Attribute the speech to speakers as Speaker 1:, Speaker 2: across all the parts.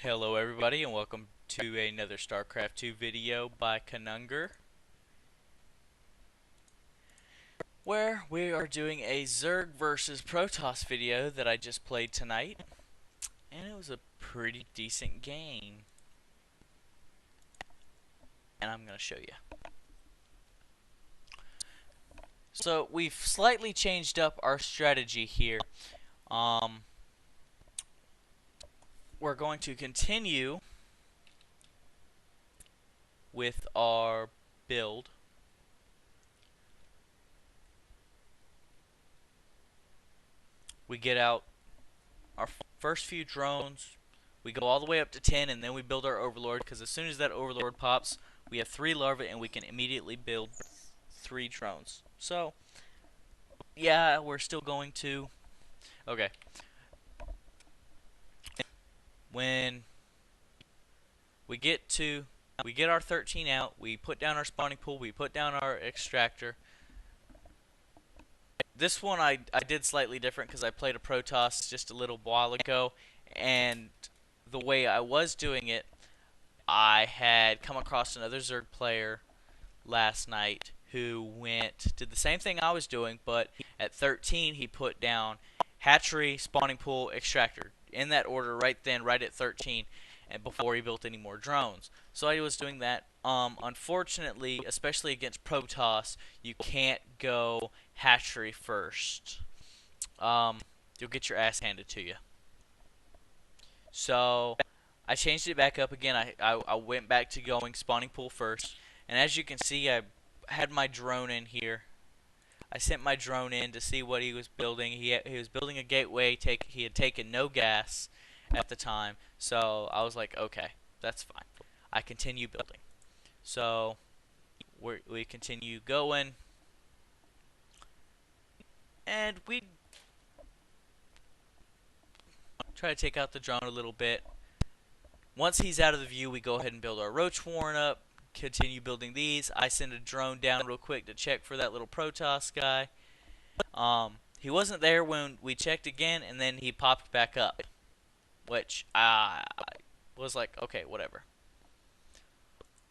Speaker 1: Hello everybody and welcome to another Starcraft II video by Konungr, where we are doing a Zerg versus Protoss video that I just played tonight, and it was a pretty decent game, and I'm going to show you. So we've slightly changed up our strategy here. We're going to continue with our build. We get out our first few drones, we go all the way up to 10, and then we build our Overlord, because as soon as that Overlord pops, we have 3 larvae and we can immediately build 3 drones. So, yeah, we're still going to... Okay. When we get our 13 out, we put down our spawning pool, we put down our extractor. This one I did slightly different because I played a Protoss just a little while ago, and the way I was doing it, I had come across another Zerg player last night who did the same thing I was doing, but at 13 he put down hatchery, spawning pool, extractor in that order right then, right at 13, and before he built any more drones. So I was doing that. Unfortunately, especially against Protoss, you can't go hatchery first. You'll get your ass handed to you. So I changed it back up again. I went back to going spawning pool first, and as you can see, I had my drone in here. I sent my drone in to see what he was building. He was building a gateway. He had taken no gas at the time, so I was like, okay, that's fine. I continue building. So we continue going, and we try to take out the drone a little bit. Once he's out of the view, we go ahead and build our roach warren up. Continue building these. I send a drone down real quick to check for that little Protoss guy. He wasn't there when we checked again, and then he popped back up, which I was like, okay, whatever.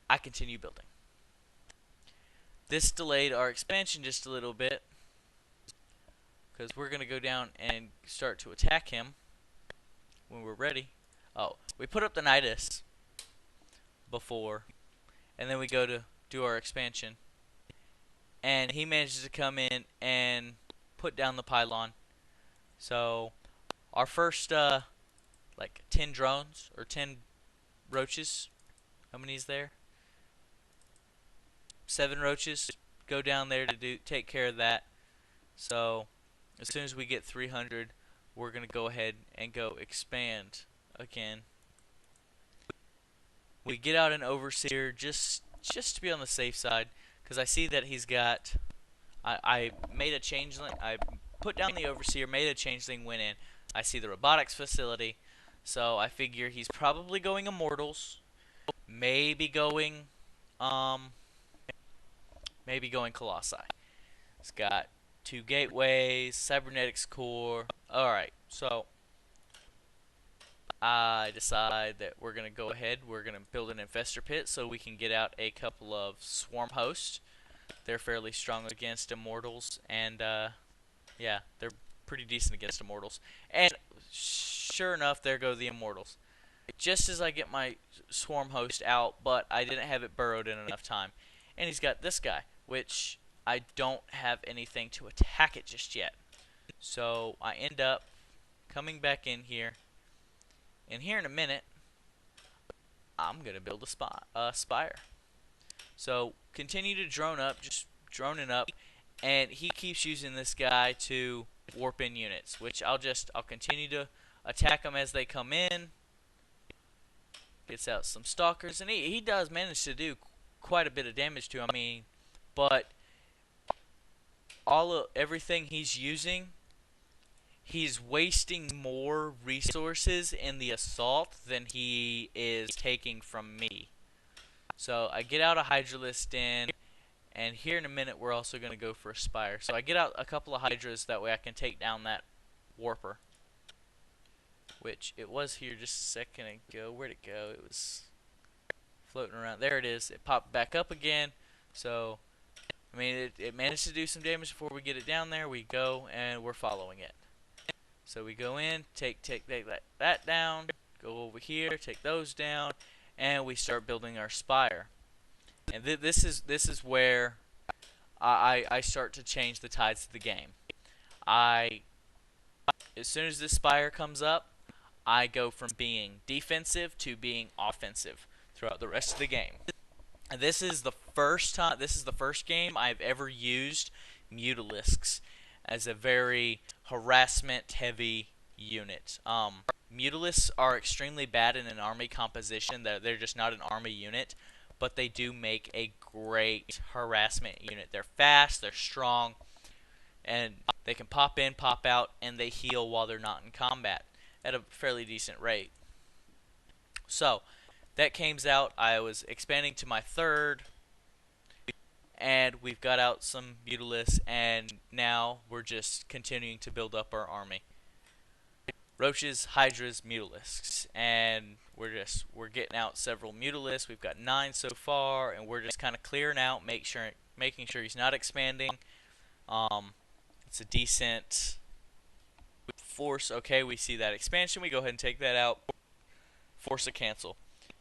Speaker 1: I continue building. This delayed our expansion just a little bit, because we're going to go down and start to attack him when we're ready. Oh, we put up the Nydus before, and then we go to do our expansion, and he manages to come in and put down the pylon. So our first like 10 drones or 10 roaches, how many is there? 7 roaches go down there to take care of that. So as soon as we get 300, we're gonna go ahead and go expand again. We get out an overseer just to be on the safe side, because I see that he's got. I made a changeling. I put down the overseer, made a changeling, went in. I see the robotics facility, so I figure he's probably going immortals, maybe going colossi. It's got 2 gateways, cybernetics core. All right, so I decide that we're going to go ahead. We're going to build an infestor pit so we can get out a couple of swarm hosts. They're fairly strong against immortals, and yeah, they're pretty decent against immortals. And sure enough, there go the immortals. Just as I get my swarm host out, but I didn't have it burrowed in enough time. And he's got this guy, which I don't have anything to attack it just yet. So I end up coming back in here. And here in a minute, I'm going to build a spire. So continue to drone up, just droning up, and he keeps using this guy to warp in units, which I'll continue to attack them as they come in. Gets out some stalkers, and he does manage to do quite a bit of damage to him. I mean, but everything he's using, he's wasting more resources in the assault than he is taking from me. So I get out a Hydralisk in, and here in a minute we're also going to go for a spire. So I get out a couple of Hydras, that way I can take down that warper. which it was here just a second ago. Where'd it go? It was floating around. There it is. It popped back up again. So, I mean, it managed to do some damage before we get it down there. We go and we're following it. So we go in, take that down, go over here, take those down, and we start building our spire. And this is where I start to change the tides of the game. As soon as this spire comes up, I go from being defensive to being offensive throughout the rest of the game. And this is the first game I've ever used Mutalisks as a very harassment heavy unit. Mutalisks are extremely bad in an army composition. They're just not an army unit, but they do make a great harassment unit. They're fast, they're strong, and they can pop in, pop out, and they heal while they're not in combat at a fairly decent rate. So, that came out. I was expanding to my third, and we've got out some Mutalisks, and now we're just continuing to build up our army. Roaches, Hydras, Mutalisks, and we're getting out several Mutalisks. We've got 9 so far, and we're just kind of clearing out, making sure he's not expanding. It's a decent force. Okay, we see that expansion. We go ahead and take that out. Force a cancel.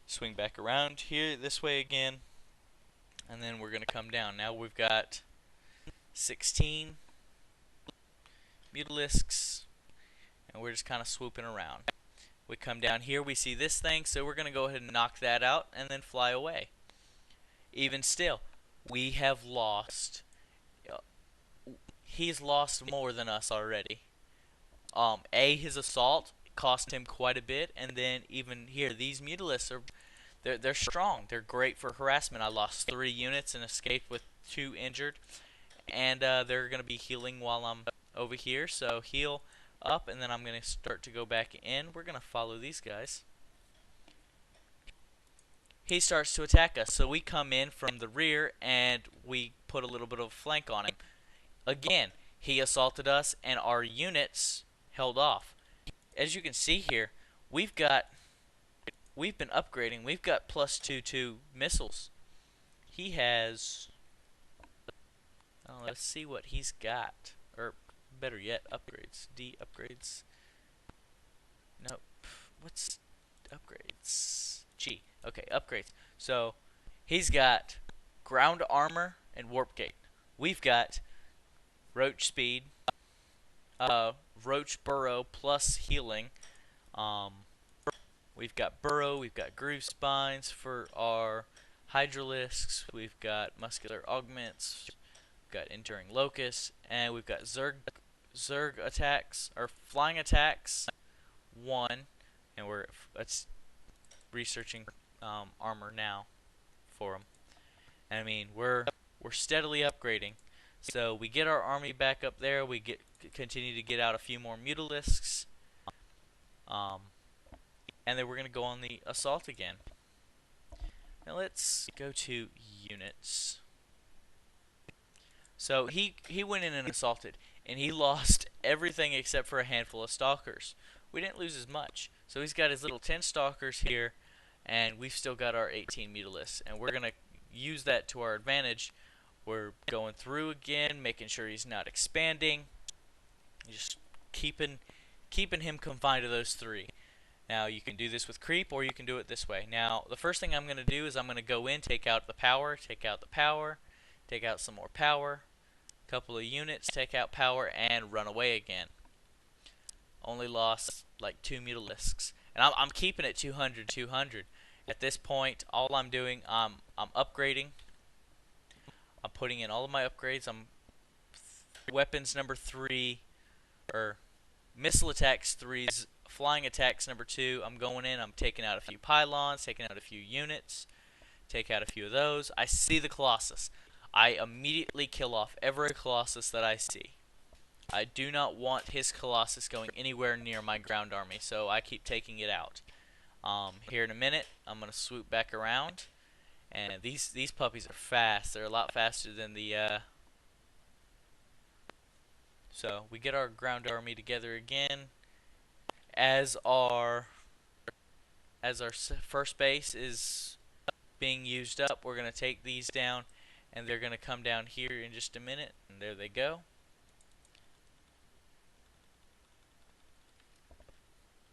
Speaker 1: Swing back around here this way again, and then we're gonna come down. Now we've got 16 Mutalisks, and we're just kind of swooping around. We come down here, we see this thing, so we're gonna go ahead and knock that out and then fly away. Even still, we have lost. He's lost more than us already. His assault cost him quite a bit, and then even here, these Mutalisks are they're strong. They're great for harassment. I lost 3 units and escaped with 2 injured, and they're gonna be healing while I'm over here. So heal up, and then I'm gonna start to go back in. We're gonna follow these guys. He starts to attack us, so we come in from the rear and we put a little bit of a flank on him. Again, he assaulted us, and our units held off. As you can see here, we've been upgrading. We've got +2/2 missiles. He has. Let's see what he's got, or better yet, upgrades. D upgrades. Nope. What's upgrades? G. Okay, upgrades. So he's got ground armor and warp gate. We've got roach speed, roach burrow plus healing. We've got burrow, we've got groove spines for our hydralisks, we've got muscular augments, we've got enduring locusts, and we've got Zerg attacks, or flying attacks 1, and we're researching armor now for them. And I mean, we're steadily upgrading. So we get our army back up there. We continue to get out a few more Mutalisks, and then we're gonna go on the assault again. Now let's go to units. So he went in and assaulted, and he lost everything except for a handful of stalkers. We didn't lose as much. So he's got his little 10 stalkers here, and we've still got our 18 Mutalisks, and we're gonna use that to our advantage. We're going through again, making sure he's not expanding, just keeping him confined to those 3. Now you can do this with creep, or you can do it this way. Now the first thing I'm going to do is I'm going to go in, take out the power, take out some more power, couple of units, take out power, and run away again. Only lost like 2 Mutalisks, and I'm keeping it 200. At this point, all I'm doing, I'm upgrading. I'm putting in all of my upgrades. I'm weapons number 3, or missile attacks 3, flying attacks number 2. I'm going in. I'm taking out a few pylons, taking out a few units, take out a few of those. I see the Colossus. I immediately kill off every Colossus that I see. I do not want his Colossus going anywhere near my ground army, so I keep taking it out. Here in a minute, I'm gonna swoop back around. And these puppies are fast. They're a lot faster than the So we get our ground army together again, as our first base is being used up, we're going to take these down, and they're going to come down here in just a minute, and there they go.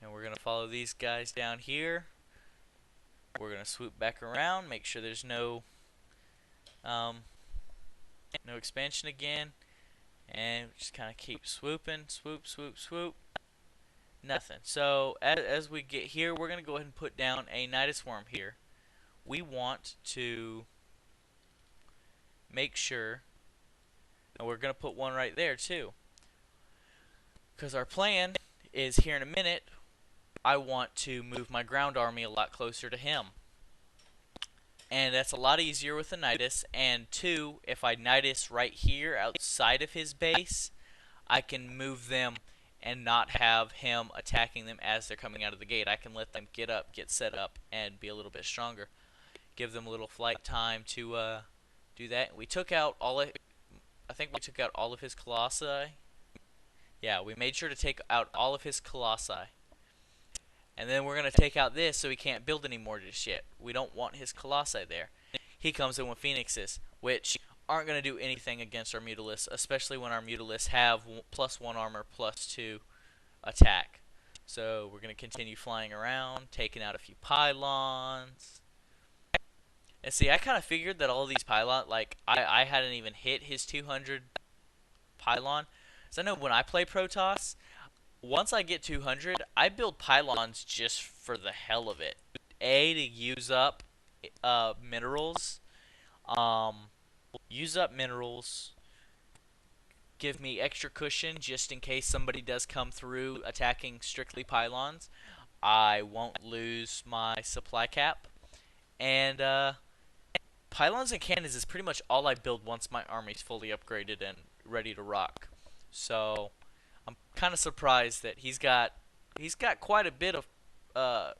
Speaker 1: And we're going to follow these guys down here. We're going to swoop back around, make sure there's no expansion again, and just kind of keep swooping, swoop, swoop, swoop. Nothing. So as we get here, we're going to go ahead and put down a Nydus swarm here. We want to make sure, and we're going to put one right there too, because our plan is here in a minute, I want to move my ground army a lot closer to him. And that's a lot easier with the Nydus. And two, if I Nydus right here outside of his base, I can move them and not have him attacking them as they're coming out of the gate. I can let them get up, get set up, and be a little bit stronger. Give them a little flight time to do that. We took out I think we took out all of his colossi. Yeah, we made sure to take out all of his colossi. And then we're going to take out this so he can't build any more just yet. We don't want his colossi there. He comes in with phoenixes, which aren't going to do anything against our Mutalisks, especially when our Mutalisks have +1 armor, +2 attack. So we're going to continue flying around, taking out a few pylons. And see, I kind of figured that all of these pylons, like, I hadn't even hit his 200 pylon. So I know when I play Protoss, once I get 200, I build pylons just for the hell of it. To use up minerals. Use up minerals. Give me extra cushion just in case somebody does come through attacking strictly pylons. I won't lose my supply cap. And pylons and cannons is pretty much all I build once my army's fully upgraded and ready to rock. So I'm kind of surprised that he's got quite a bit of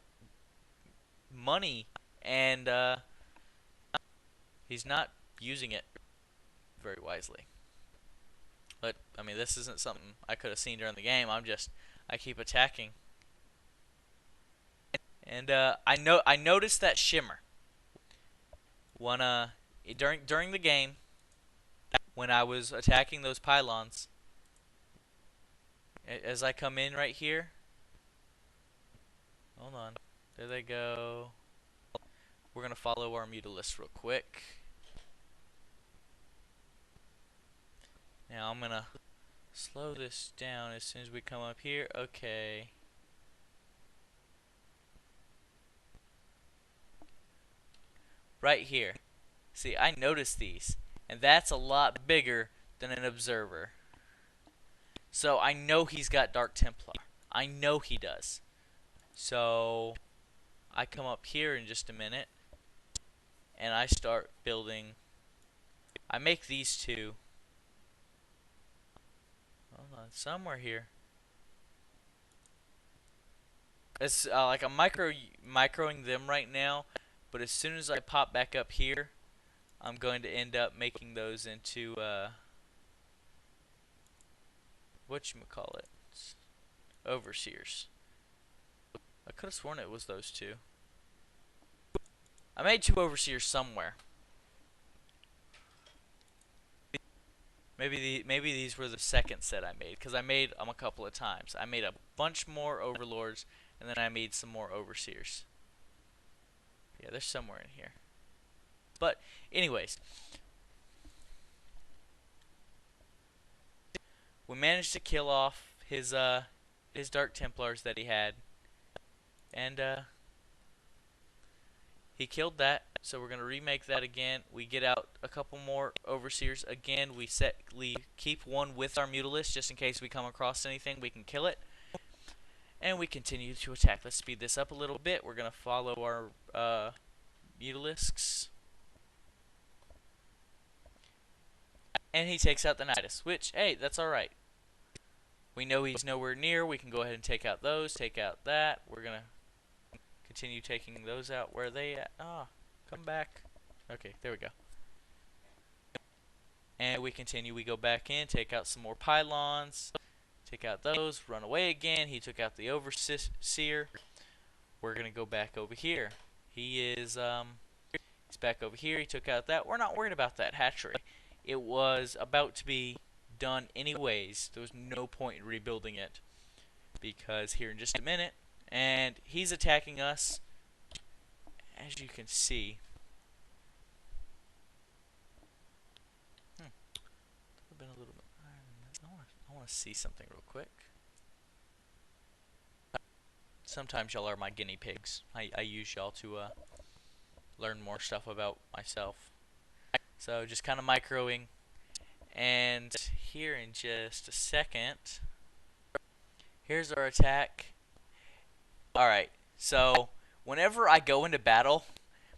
Speaker 1: money, and he's not using it very wisely. But I mean, this isn't something I could have seen during the game. I keep attacking, and I noticed that shimmer during the game when I was attacking those pylons. As I come in right here, hold on, there they go. We're gonna follow our Mutalisks real quick. Now I'm gonna slow this down as soon as we come up here. Okay. Right here. See, I noticed these, and that's a lot bigger than an observer. So I know he's got Dark Templar. I know he does. So I come up here in just a minute, and I start building. I make these two. Hold on, somewhere here. It's like I'm microing them right now, but as soon as I pop back up here, I'm going to end up making those into whatchamacallit, overseers. I could have sworn it was those two. I made 2 overseers somewhere. Maybe these were the second set I made, because I made them a couple of times. I made a bunch more overlords, and then I made some more overseers. Yeah, they're somewhere in here. But anyways, we managed to kill off his Dark Templars that he had, and he killed that. So we're gonna remake that again. We get out a couple more overseers again. We keep one with our Mutalisk just in case we come across anything, we can kill it. And we continue to attack. Let's speed this up a little bit. We're gonna follow our Mutalisks. And he takes out the Nydus, which, hey, that's alright. We know he's nowhere near. We can go ahead and take out those, take out that. We're going to continue taking those out. Where are they at? Ah, come back. Okay, there we go. And we continue. We go back in, take out some more pylons, Take out those, run away again. He took out the Overseer. We're going to go back over here. He's back over here. He took out that. We're not worried about that hatchery. It was about to be done anyways. There was no point in rebuilding it. Because here in just a minute, and he's attacking us, as you can see. Been a little bit. I want to see something real quick. Sometimes y'all are my guinea pigs. I use y'all to learn more stuff about myself. So just kind of microing, and here in just a second, here's our attack. Alright, so whenever I go into battle,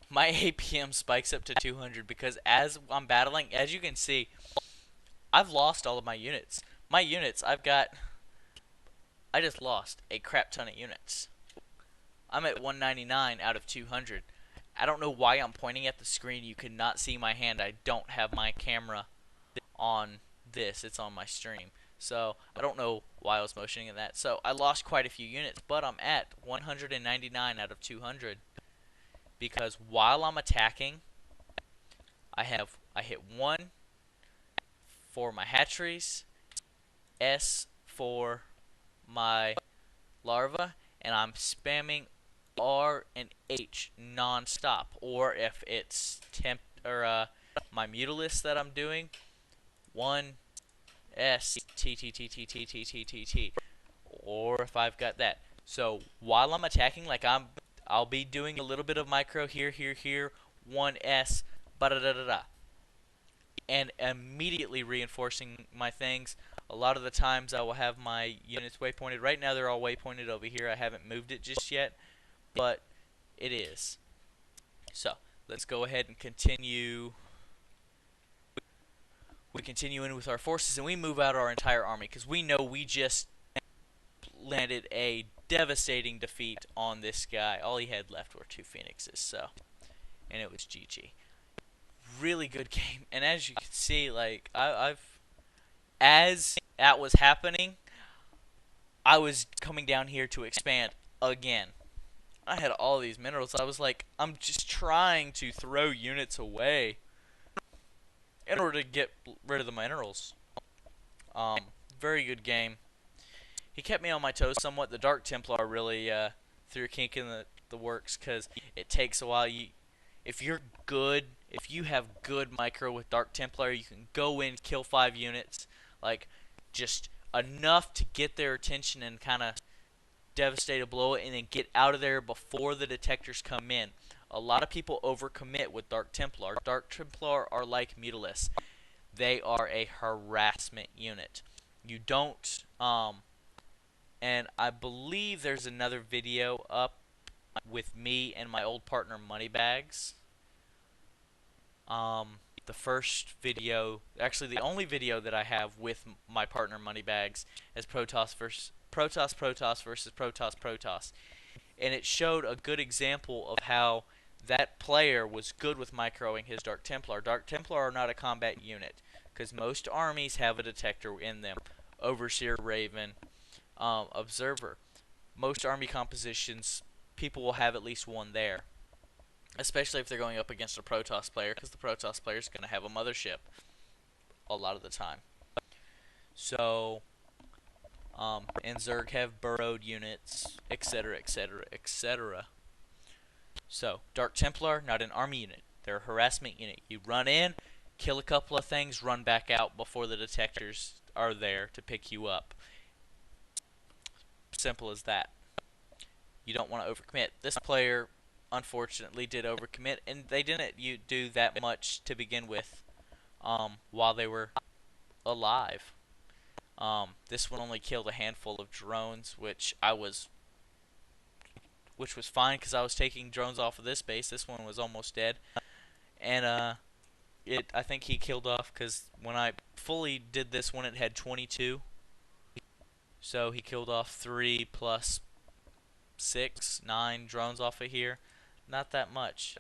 Speaker 1: my APM spikes up to 200 because as I'm battling, as you can see, I've lost all of my units. My units, I just lost a crap ton of units. I'm at 199 out of 200. I don't know why I'm pointing at the screen. You cannot see my hand. I don't have my camera on this. It's on my stream. So I don't know why I was motioning at that. So I lost quite a few units, but I'm at 199 out of 200 because while I'm attacking, I hit 1 for my hatcheries, S for my larva, and I'm spamming R and H non-stop. Or if it's my Mutalisks that I'm doing, 1 S T T T T T T T T T. Or if I've got that. So while I'm attacking, like I'll be doing a little bit of micro here, 1 S, ba da da da da, and immediately reinforcing my things. A lot of the times I will have my units waypointed. Right now they're all waypointed over here. I haven't moved it just yet, but it is. So let's go ahead and continue. We continue in with our forces and we move out our entire army because we know we just landed a devastating defeat on this guy. All he had left were 2 phoenixes, so, and it was GG. Really good game, and as you can see, like as that was happening, I was coming down here to expand again. I had all these minerals. I was like, I'm just trying to throw units away in order to get rid of the minerals. Very good game. He kept me on my toes somewhat. The Dark Templar really threw a kink in the works because it takes a while. If you have good micro with Dark Templar, you can go in, kill 5 units, like just enough to get their attention and kind of devastate a blow, and then get out of there before the detectors come in. A lot of people overcommit with Dark Templar. Dark Templar are like Mutalisks. They are a harassment unit. You don't, and I believe there's another video up with me and my old partner Moneybags. The first video, actually the only video that I have with my partner Moneybags, is Protoss versus Protoss. And it showed a good example of how that player was good with microing his Dark Templar. Dark Templar are not a combat unit, because most armies have a detector in them. Overseer, Raven, Observer. Most army compositions, people will have at least one there. Especially if they're going up against a Protoss player, because the Protoss player is going to have a mothership a lot of the time. So, and Zerg have burrowed units, etc., etc., etc. So, Dark Templar, not an army unit. They're a harassment unit. You run in, kill a couple of things, run back out before the detectors are there to pick you up. Simple as that. You don't want to overcommit. This player, unfortunately, did overcommit, and they didn't do that much to begin with while they were alive. This one only killed a handful of drones, which was fine because I was taking drones off of this base. This one was almost dead, and I think he killed off because when I fully did this one, it had 22. So he killed off 3 plus 6, 9 drones off of here. Not that much.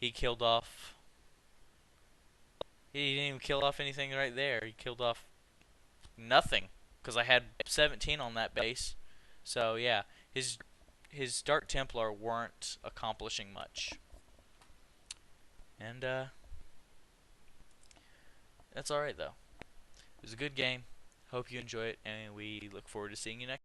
Speaker 1: He killed off. He didn't even kill off anything right there. He killed off nothing because I had 17 on that base. So yeah, his Dark Templar weren't accomplishing much. And that's alright though. It was a good game. Hope you enjoy it, and we look forward to seeing you next.